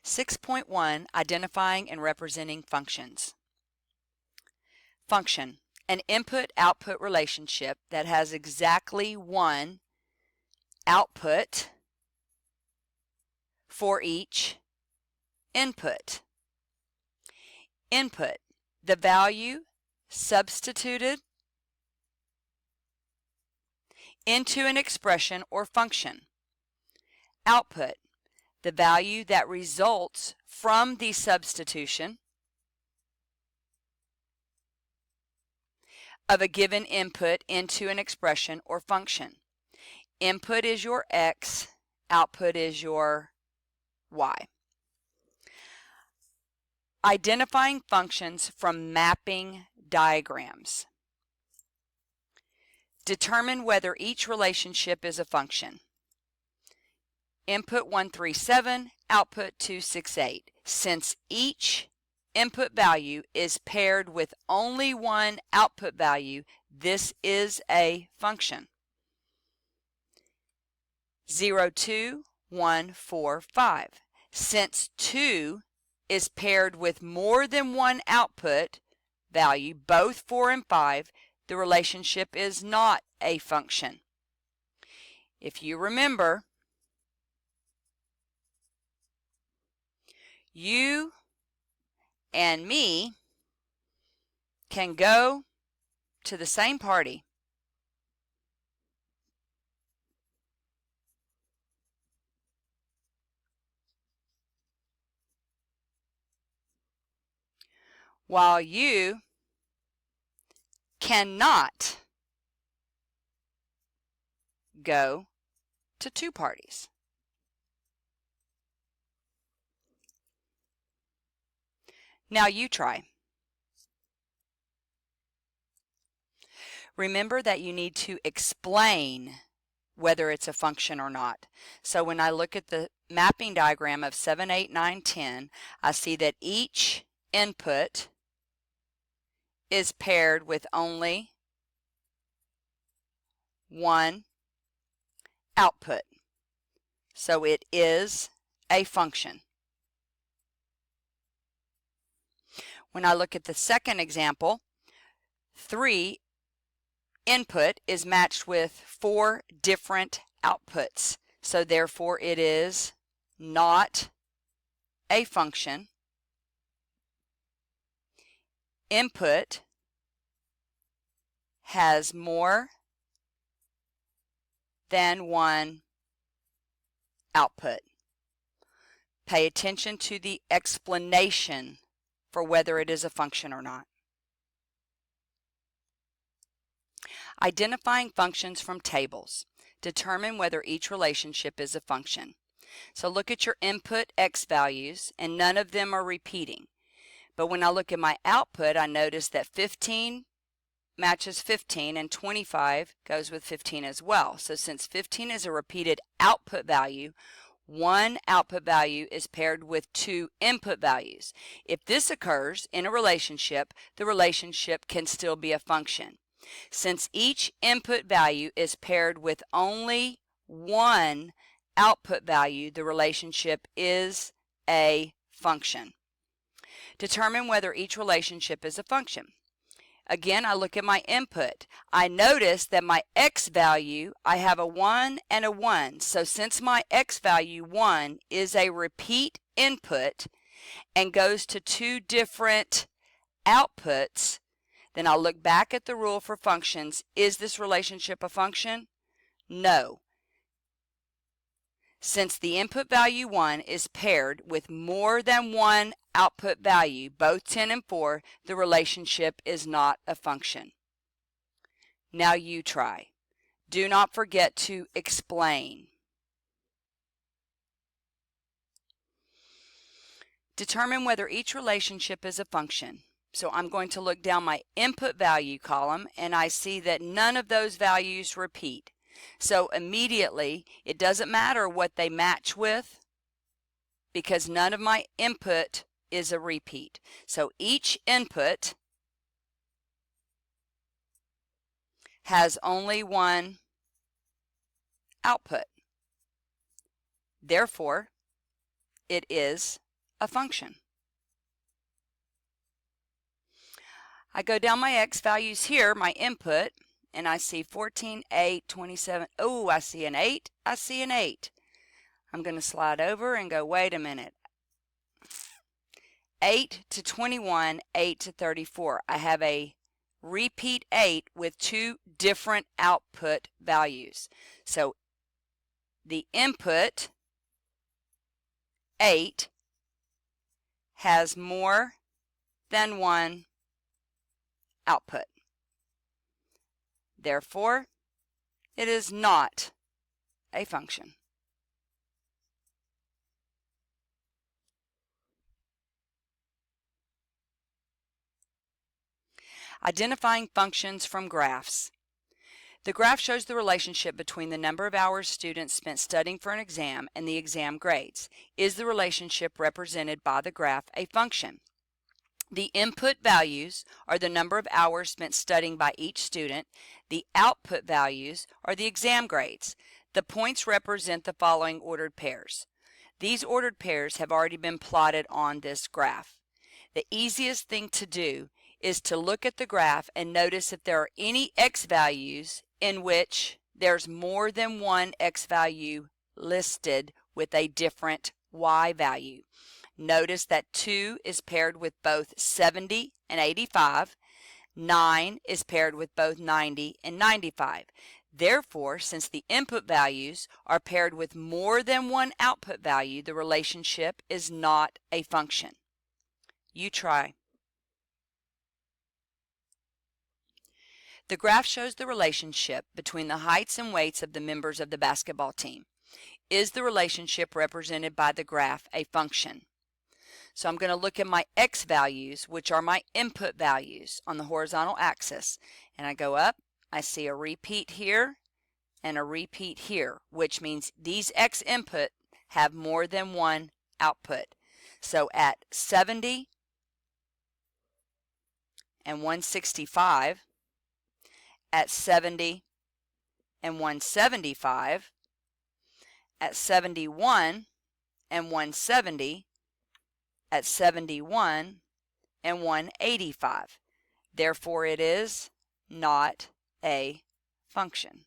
6.1 Identifying and Representing Functions. Function, an input-output relationship that has exactly one output for each input. Input, the value substituted into an expression or function. Output, the value that results from the substitution of a given input into an expression or function. Input is your X, output is your Y. Identifying functions from mapping diagrams. Determine whether each relationship is a function. Input 137, output 268. Since each input value is paired with only one output value, this is a function. 0, 2, 1, 4, 5. Since 2 is paired with more than one output value, both 4 and 5, the relationship is not a function. If you remember, you and me can go to the same party. While you cannot go to 2 parties. Now you try. Remember that you need to explain whether it's a function or not. So when I look at the mapping diagram of 7, 8, 9, 10, I see that each input is paired with only one output. So it is a function. When I look at the second example, 3 input is matched with 4 different outputs. So therefore it is not a function. Input has more than one output. Pay attention to the explanation for whether it is a function or not. Identifying functions from tables. Determine whether each relationship is a function. So look at your input X values, and none of them are repeating. But when I look at my output, I notice that 15 matches 15 and 25 goes with 15 as well. So since 15 is a repeated output value, one output value is paired with 2 input values. If this occurs in a relationship, the relationship can still be a function. Since each input value is paired with only one output value, the relationship is a function. Determine whether each relationship is a function. Again, I look at my input. I notice that my X value, I have a 1 and a 1. So since my X value 1 is a repeat input and goes to 2 different outputs, then I'll look back at the rule for functions. Is this relationship a function? No. Since the input value 1 is paired with more than one output value, both 10 and 4, the relationship is not a function. Now you try. Do not forget to explain. Determine whether each relationship is a function. So I'm going to look down my input value column, and I see that none of those values repeat. So immediately, it doesn't matter what they match with because none of my input is a repeat. So each input has only one output. Therefore, it is a function. I go down my x values here, my input, and I see 14, 8, 27. Oh, I see an 8. I see an 8. I'm going to slide over and go, wait a minute. 8 to 21, 8 to 34. I have a repeat 8 with two different output values. So the input 8 has more than one output. Therefore, it is not a function. Identifying functions from graphs. The graph shows the relationship between the number of hours students spent studying for an exam and the exam grades. Is the relationship represented by the graph a function? The input values are the number of hours spent studying by each student. The output values are the exam grades. The points represent the following ordered pairs. These ordered pairs have already been plotted on this graph. The easiest thing to do is to look at the graph and notice if there are any x values in which there's more than one x value listed with a different y value. Notice that 2 is paired with both 70 and 85. 9 is paired with both 90 and 95. Therefore, since the input values are paired with more than one output value, the relationship is not a function. You try. The graph shows the relationship between the heights and weights of the members of the basketball team. Is the relationship represented by the graph a function? So I'm going to look at my x values, which are my input values on the horizontal axis. And I go up, I see a repeat here and a repeat here, which means these x input have more than one output. So at 70 and 165, at 70 and 175, at 71 and 170, at 71 and 185. Therefore, it is not a function.